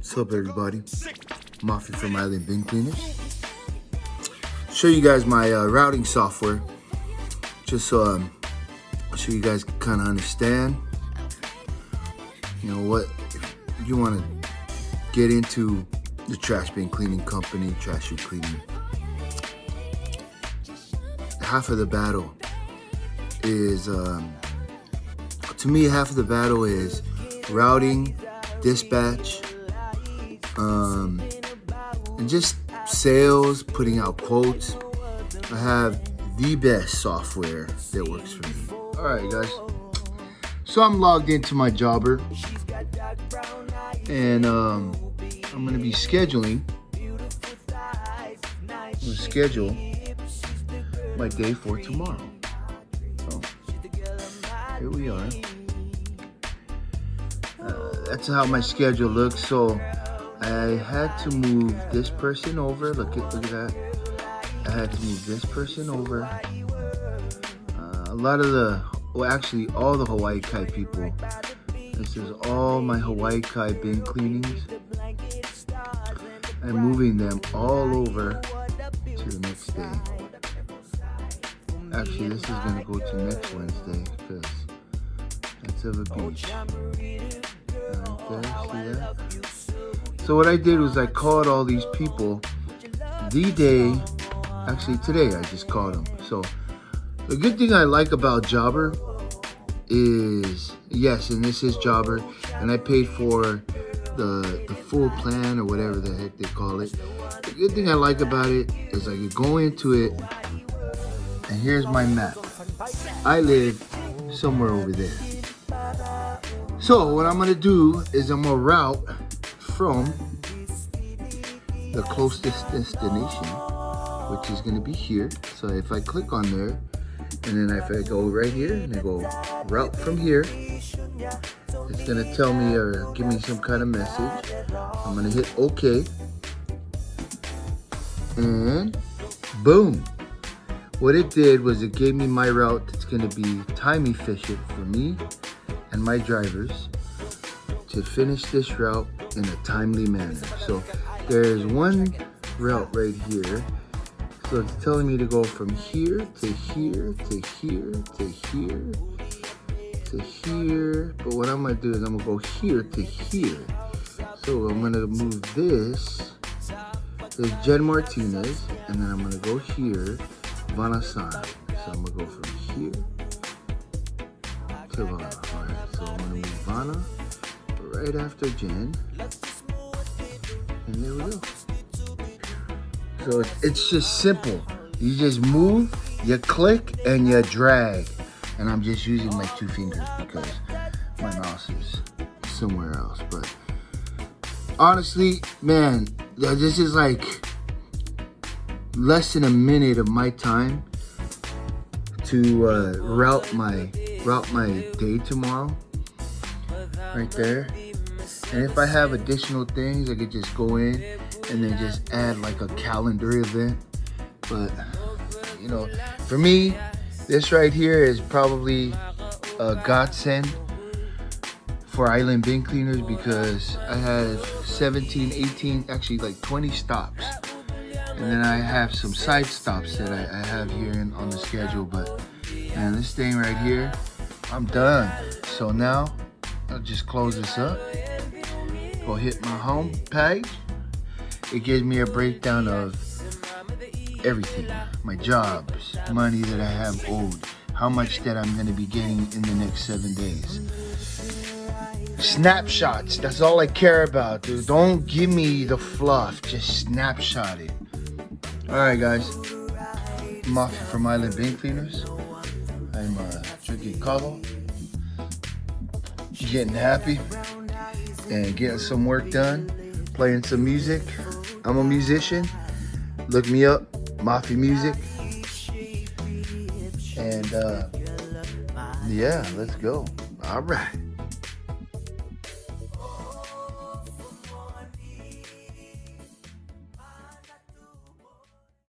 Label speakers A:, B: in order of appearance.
A: What's up, everybody? Mafia from Island Bin Cleaners. Show you guys my routing software, just so you guys can kind of understand. You know what? If you want to get into the trash bin cleaning company, trash chute cleaning, half of the battle is, to me, half of the battle is routing, dispatch, and just sales, putting out quotes. I have the best software that works for me. All right, guys. So I'm logged into my jobber, and I'm gonna be scheduling. I'm gonna schedule my day for tomorrow. So here we are. That's how my schedule looks. So I had to move this person over. Look at that. I had to move this person over. A lot of actually all the Hawaii Kai people. This is all my Hawaii Kai bin cleanings. I'm moving them all over to the next day. Actually, this is gonna go to next Wednesday because that's of a beach. Right there, see that? So what I did was I called all these people the day, actually today I just called them. So the good thing I like about Jobber is, yes, and this is Jobber, and I paid for the full plan or whatever the heck they call it. The good thing I like about it is I could go into it, and here's my map. I live somewhere over there. So what I'm gonna do is I'm gonna route from the closest destination, which is gonna be here. So if I click on there, and then if I go right here and I go route from here, it's gonna tell me or give me some kind of message. I'm gonna hit OK, and boom. What it did was it gave me my route that's gonna be time efficient for me and my drivers to finish this route in a timely manner. So there's one route right here. So it's telling me to go from here to here to here to here to here. But what I'm gonna do is I'm gonna go here to here. So I'm gonna move this. There's Jen Martinez, and then I'm gonna go here, Vanasan. So I'm gonna go from here to Vana. All right, so I'm gonna move Vana right after Jen, and there we go. So it's just simple. You just move, you click, and you drag. And I'm just using my 2 fingers because my mouse is somewhere else. But honestly, man, this is like less than a minute of my time to route my day tomorrow. Right there. And if I have additional things, I could just go in and then just add like a calendar event. But you know, for me, this right here is probably a godsend for Island Bin Cleaners because I have 17, 18, actually like 20 stops. And then I have some side stops that I have here on the schedule. But man, this thing right here, I'm done. So now I'll just close this up. Go hit my home page. It gives me a breakdown of everything. My jobs, money that I have owed, how much that I'm gonna be getting in the next 7 days. Snapshots, that's all I care about, dude. Don't give me the fluff, just snapshot it. All right, guys. Mafia from Island Bin Cleaners. I'm drinking kava, getting happy, and getting some work done, playing some music. I'm a musician. Look me up, Mafia Music. And yeah, let's go. All right.